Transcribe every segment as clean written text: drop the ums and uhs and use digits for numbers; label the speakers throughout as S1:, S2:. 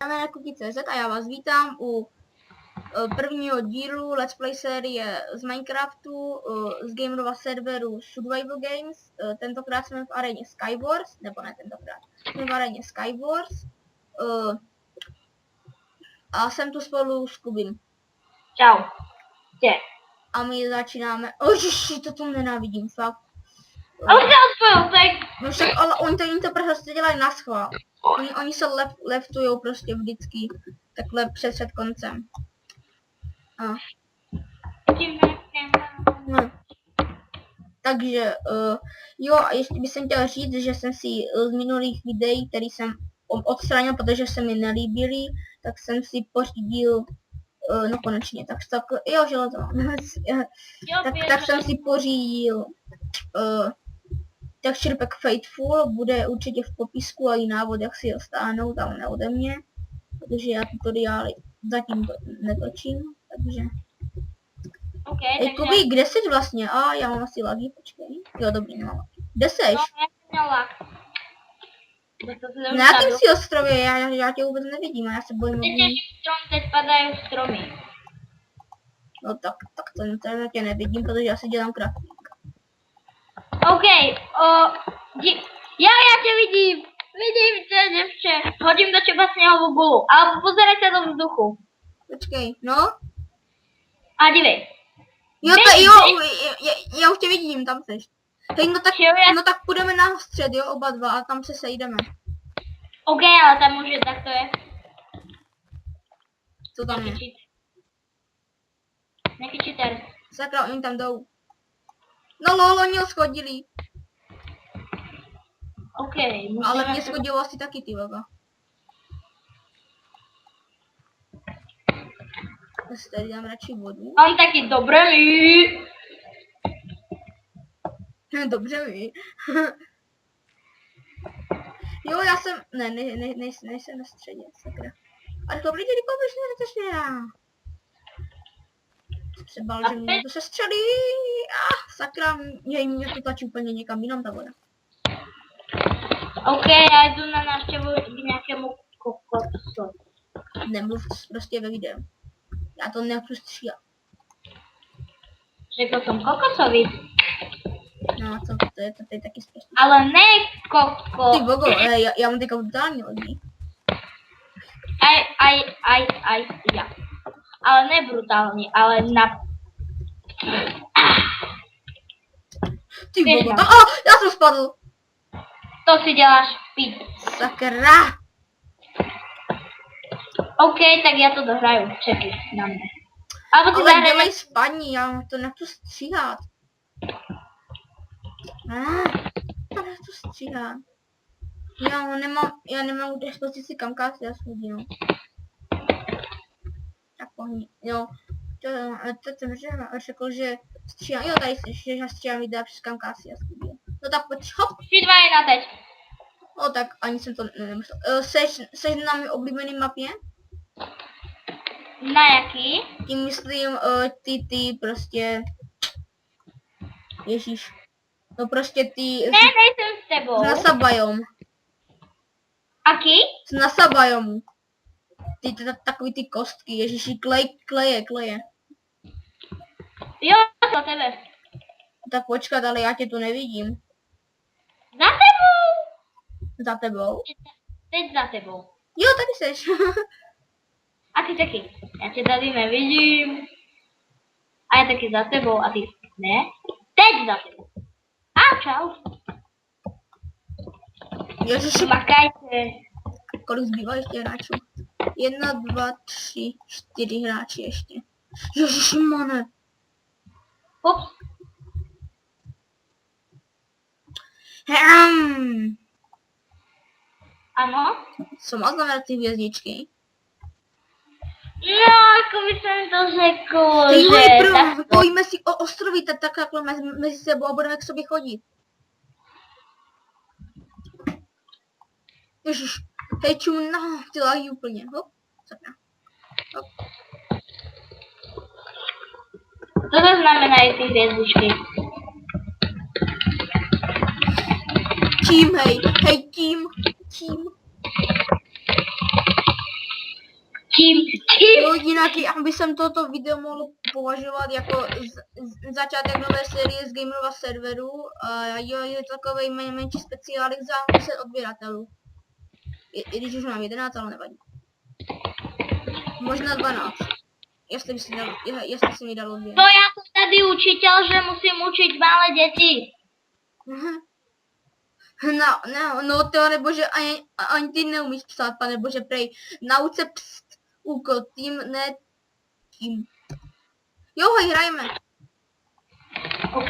S1: Jmenuji Cookie.cz a já vás vítám u prvního dílu Let's Play série z Minecraftu z gamerova serveru Survival Games. Tentokrát jsme v aréně Skywars, nebo ne tentokrát, jsme v aréně Skywars. A jsem tu spolu s Kubim.
S2: Čau. Tě.
S1: A my začínáme. Ožiši, to tu nenávidím, fakt.
S2: Ale se odpojil, tak...
S1: No však, ale oni to prostě dělají na schvál. Oni se leftujou prostě vždycky takhle před koncem. A. No. Takže, jo, a ještě bych chtěl říct, že jsem si z minulých videí, který jsem odstranil, protože se mi nelíbily, tak jsem si pořídil, no konečně, tak jo, železo, tak jsem si pořídil texture pack Faithful, bude určitě v popisku a i návod, jak si ho stáhnout, ale ne ode mě, protože já tutoriály zatím to netočím, takže...
S2: Okay,
S1: Ej, Kubi, kde jsi vlastně? A já mám asi lagy, počkej. Jo, dobrý, nemám lagy. Kde seš?
S2: No, já jsem měl lag.
S1: Na jakém si ostrově? Já tě vůbec nevidím a já se bojím.
S2: Teď padají stromy.
S1: No tak to já tě nevidím, protože já si dělám crafting.
S2: OK, já tě vidím. Vidím tě, děvče. Hodím do tebe sněhovou gulu. Ale pozerej se do vzduchu.
S1: Počkej, no?
S2: A dívej.
S1: Jo, já už tě vidím, tam seš. Hej, no tak půjdeme na střed, jo, oba dva a tam se sejdeme.
S2: OK, ale tam může, tak to je.
S1: Co tam je?
S2: Nějaký cheater.
S1: Sakra, oni tam jdou. No lol, oni ho schodili.
S2: OK,
S1: ale mě schodilo asi taky, ty baba. Já si tady dám radši vodu.
S2: On taky dobré ví.
S1: Dobře ví. Jo, já jsem... nejsem na středě, sakra. Ale to blíže, když já. Se bál, že mě to se střelí. Sakra, mě to tlačí úplně někam jinam ta voda.
S2: OK, já jdu na návštěvu k nějakému kokosu.
S1: Nemluv prostě ve videu. Já to nechci stříhat.
S2: Řekl jsem kokosovi.
S1: No, co, to je taky zprostý.
S2: Ale ne kokos.
S1: Ty bogo, já mám teďka brutální lidi.
S2: Já. Ale ne brutální, ale na...
S1: Ty bogo, já jsem spadl.
S2: To si děláš pít.
S1: Sakra.
S2: OK, tak já to dohraju. Čekaj na mě. Ale
S1: dělej spaní, já to nechci stříhat. To nechci stříhat. Já nemám u dispozici kamkáci a svůj, no. Tak pohni, jo. To jsem řekl, že stříhám, jo, tady že já stříhám videa přes kamkáci a svůj. No tak pojď, hop.
S2: 3, 2, 1 teď.
S1: No tak ani jsem to nemyslel. Seš na mé oblíbené mapě?
S2: Na jaký?
S1: Tím myslím ty prostě... Ježíš. No prostě ty...
S2: Ne, nejsem s tebou.
S1: Z NASA Biome.
S2: Aký?
S1: Z NASA Biomu. Takový ty kostky, ježíši, kleje.
S2: Jo, za tebe.
S1: Tak počkat, ale já tě tu nevidím.
S2: Za tebou.
S1: Za tebou?
S2: Teď za tebou.
S1: Jo, tady seš.
S2: A ty taky. Já tě tady nevidím. A já taky za tebou a ty ne. Teď za tebou. A čau.
S1: Ježiši.
S2: Makajte.
S1: Kolik zbývá ještě hráčů? 1, 2, 3, 4 hráči ještě. Ježišimane.
S2: Ups. Ano?
S1: Co má znamenat ty hvězdičky?
S2: No, jako by jsem to řekl,
S1: že... Pojďme si o ostroví takhle mezi sebou a budeme k sobě chodit. Ježiš, hej čum, no, ty láhy úplně, hop, sakra. Hop.
S2: Co to znamenají ty hvězdičky?
S1: Tím, hej, tím.
S2: Tím.
S1: Jo, jinak, aby jsem toto video mohl považovat jako začátek nové série z Gamerova serveru. A jo, je takový menší speciálik za 10 odběratelů. I když už mám 11, ale nevadí. Možná 12. Jestli si mi dalo 2.
S2: To já jsem tady učitel, že musím učit malé děti.
S1: No to nebože, ani ty neumíš psát, pane bože, prej. Nauč se pst, úkol, tým, ne tím. Jo, hej, hrajeme.
S2: OK,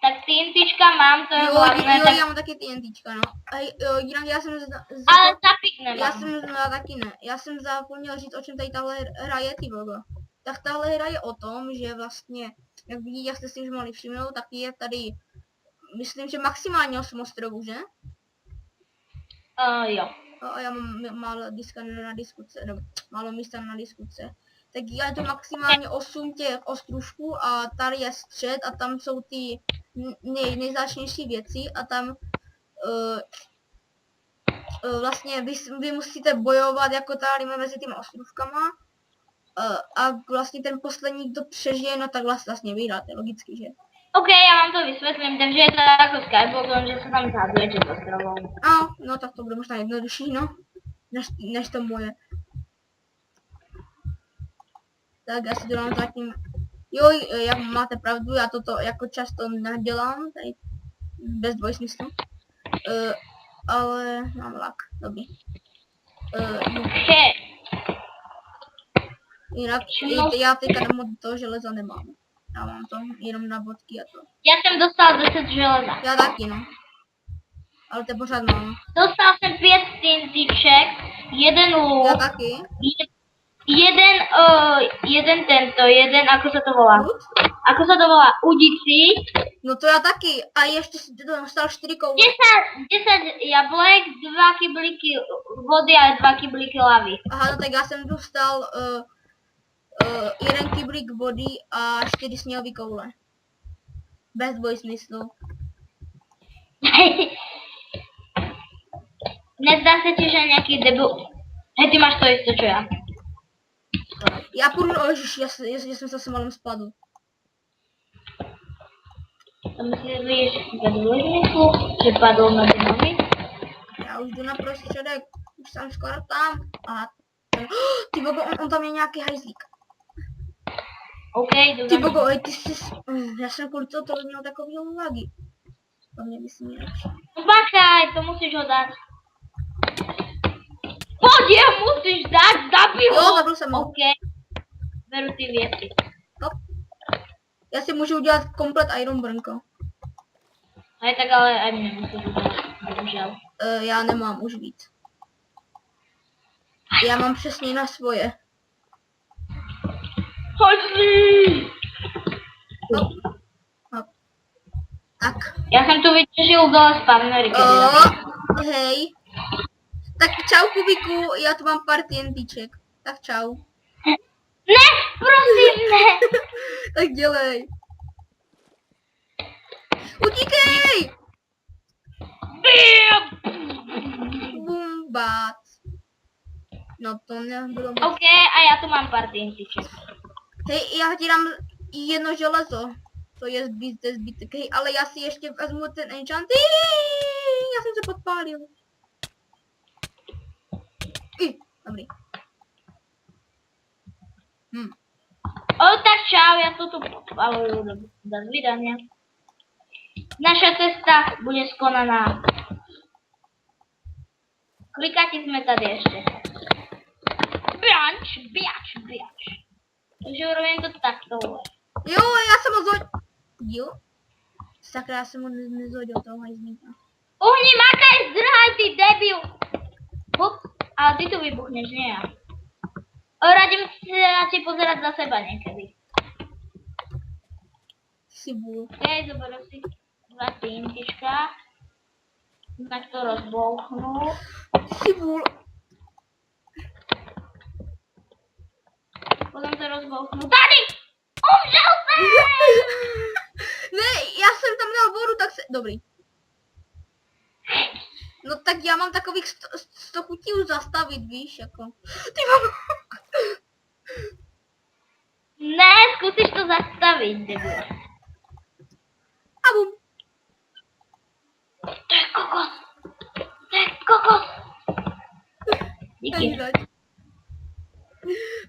S2: tak TNTčka mám, to je
S1: Jo,
S2: hlavné. Tak...
S1: já mám taky TNTčka, no. Hej, jinak já jsem
S2: Ale zapik nemám.
S1: já taky ne. Já jsem zapomněl říct, o čem tady tahle hra je, ty bogo. Tak tahle hra je o tom, že vlastně, jak vidíte, jak jste si už mohli všimnout, tak je tady, myslím, že maximálně 8 ostrovů, že?
S2: Jo.
S1: A já mám málo diska na diskuce, nebo málo místa na diskuce. Tak je to maximálně 8 těch ostrůvků a tady je střed a tam jsou ty nejzáčnější věci a tam vlastně vy musíte bojovat jako tady mezi těmi ostrůvkama a vlastně ten poslední, kdo přežije, no tak vlastně vyhráte, logicky, že?
S2: OK, já vám to vysvětlím, takže je to jako Skyblock, že se tam zhazuje čet ostrovou.
S1: No tak to bude možná jednodušší, no, než to moje. Tak já si dělám zatím, jo, jak máte pravdu, já toto jako často nedělám, tady bez dvojsmyslu, ale mám lak, dobrý. Jinak já teďka toho železa nemám, já mám to jenom na bodky a to.
S2: Já jsem dostal 10 železa.
S1: Já taky, no, ale to pořád mám.
S2: Dostal jsem 5 TNTček, jeden luk,
S1: Já taky.
S2: jeden, ako se to volá? Ako se to volá? Udici.
S1: No to já taky. A ještě si dostal 4 koule.
S2: 10 jablek, 2 kyblíky vody a 2 kyblíky lavy.
S1: Aha, no tak já jsem dostal 1 kyblík vody a 4 sněhové koule. Bez dvojsmyslu.
S2: Nezdá se ti, že nějaký debil... Hej, ty máš to jisté, čo já.
S1: Já půjdu, ježiš, já jsem zase malým spadl.
S2: To myslíš, ve dvojsmyslu, že padl na nohy?
S1: Já už jdu na prostředek, už jsem skoro tam. Aha. Ty bogo, on tam je nějaký hajzlík.
S2: OK, jdu
S1: Ty bogo, ty jsi... Já jsem kvůli toho měl takový lagy. To mě by si měl lepší.
S2: Bachaj, to musíš ho dát. Pojď, je musíš dát, zabij ho!
S1: Jo, zabil jsem ho.
S2: OK, beru ty věci.
S1: No. Já si můžu udělat komplet Iron Brnko.
S2: Hej, tak ale ani nemusíš udělat, bohužel.
S1: Já nemám už víc. Já mám přesně na svoje.
S2: Hodný!
S1: Hop. Hop. Tak.
S2: Já jsem tu vytěžil dole spawnery,
S1: Hej. Tak čau Kubiku, já tu mám pár TNTček. Tak čau.
S2: Ne, prosím, ne!
S1: Tak dělej. Utíkej! Bumbat. No to nebylo moc.
S2: OK, a já tu mám pár TNTček.
S1: Hej, já ti dám 1 železo. To je zbytek, hej, ale já si ještě vezmu ten enchant. Já jsem se podpálil. Dobrý.
S2: Tak čau, já to tu podpaluju. Do zvídania. Naša cesta bude skonaná. Klikati sme tady ještě. Biač. Takže urobím to takto.
S1: Jo, já jsem ho zhodil. Sakra, já jsem ho nezhodil toho hajzníka.
S2: Uhni, makaj, zdrhaj, ty debil! Hop, ale ty tu vybuchneš, nie ja. Radím si radšej pozerať za seba niekedy.
S1: Si bůl.
S2: OK, zoberiem si 2 TNTčka. Na to rozbouchnú.
S1: Si bůl.
S2: Potom to rozbouchnú. Tady! Umřel jsem!
S1: Ne, já jsem tam dal vodu, tak se... Dobrý. No tak já mám takových 100 chutí už zastavit, víš, jako. Ty mám...
S2: Ne, zkusíš to zastavit, debil.
S1: A bum.
S2: To je kokos. To je kokos. Díky.
S1: Nežrať.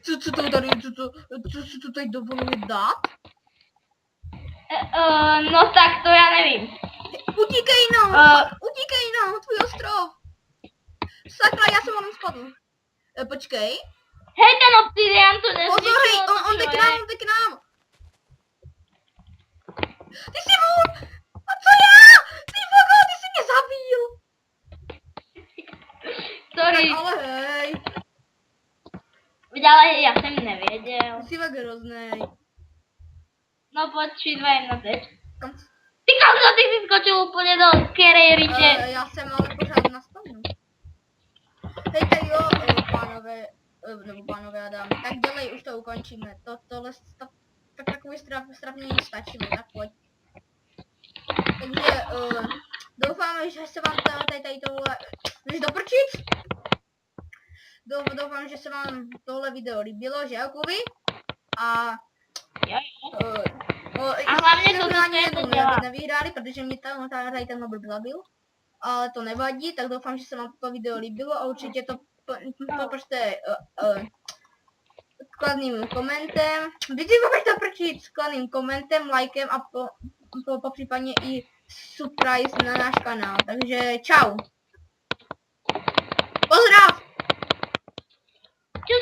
S1: Co to tady, co to tady dovoluje dát?
S2: No tak to já nevím.
S1: Utíkej no, tvůj ostrov. Sakra, já jsem vám spadl. Počkej.
S2: Hej, ten obsidian to nezničilo.
S1: Pozor, hej, on jde k nám. Ty jsi můj. A co já? Ty vogo, ty jsi mě zabil.
S2: Sorry.
S1: Tak ale hej.
S2: Ale já jsem nevěděl.
S1: Ty jsi tak hroznej.
S2: No pojď 3, 2, 1, teď.
S1: Kam?
S2: Ty kokso, ty jsi skočil úplně do kereryče.
S1: Já jsem ale pořád na spawnu. Hej, tak jo, pánové, nebo pánové a dámy, tak dělej, už to ukončíme. Tohle takový strapnění stačilo, tak pojď. Takže doufám, že se vám tady tohle, můžeš doprčit? Doufám, že se vám tohle video líbilo, že jo, Kuby? A
S2: Jo.
S1: a
S2: hlavně to dělá.
S1: nevyhráli, protože mě tady ten mobil zabil. Ale to nevadí, tak doufám, že se vám toto video líbilo a určitě to popršte kladným komentem. Vždyť popršte prčit s kladným komentem, lajkem a popřípadně i subscribe na náš kanál. Takže čau. Pozdrav!